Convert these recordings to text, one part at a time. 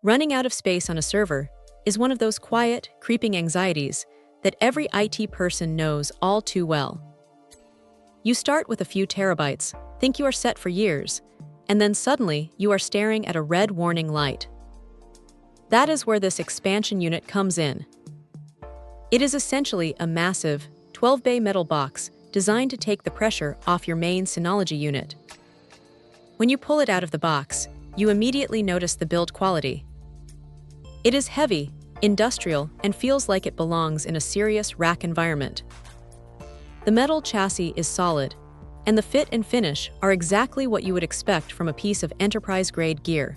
Running out of space on a server is one of those quiet, creeping anxieties that every IT person knows all too well. You start with a few terabytes, think you are set for years, and then suddenly you are staring at a red warning light. That is where this expansion unit comes in. It is essentially a massive, 12-bay metal box designed to take the pressure off your main Synology unit. When you pull it out of the box, you immediately notice the build quality. It is heavy, industrial, and feels like it belongs in a serious rack environment. The metal chassis is solid, and the fit and finish are exactly what you would expect from a piece of enterprise-grade gear.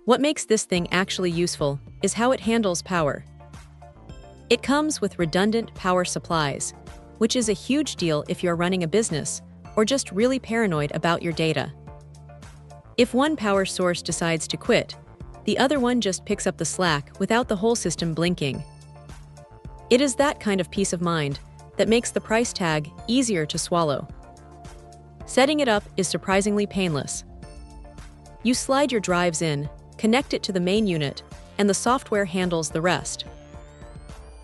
What makes this thing actually useful is how it handles power. It comes with redundant power supplies, which is a huge deal if you're running a business or just really paranoid about your data. If one power source decides to quit, the other one just picks up the slack without the whole system blinking. It is that kind of peace of mind that makes the price tag easier to swallow. Setting it up is surprisingly painless. You slide your drives in, connect it to the main unit, and the software handles the rest.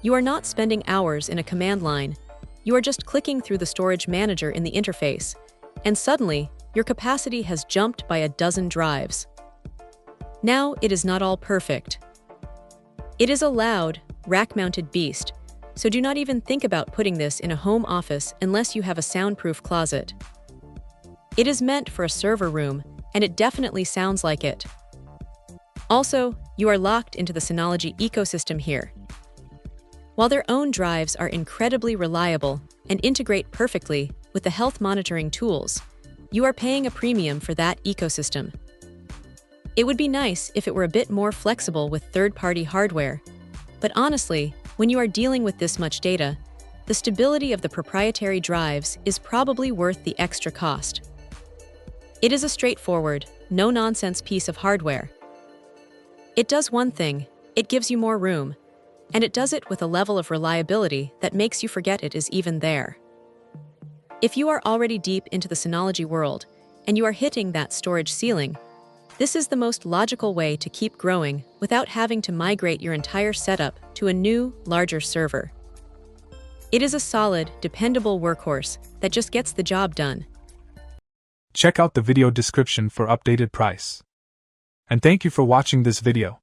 You are not spending hours in a command line. You are just clicking through the storage manager in the interface, and suddenly, your capacity has jumped by a dozen drives. Now, it is not all perfect. It is a loud, rack-mounted beast, so do not even think about putting this in a home office unless you have a soundproof closet. It is meant for a server room, and it definitely sounds like it. Also, you are locked into the Synology ecosystem here. While their own drives are incredibly reliable and integrate perfectly with the health monitoring tools, you are paying a premium for that ecosystem. It would be nice if it were a bit more flexible with third-party hardware, but honestly, when you are dealing with this much data, the stability of the proprietary drives is probably worth the extra cost. It is a straightforward, no-nonsense piece of hardware. It does one thing: it gives you more room, and it does it with a level of reliability that makes you forget it is even there. If you are already deep into the Synology world, and you are hitting that storage ceiling, this is the most logical way to keep growing without having to migrate your entire setup to a new, larger server. It is a solid, dependable workhorse that just gets the job done. Check out the video description for updated price. And thank you for watching this video.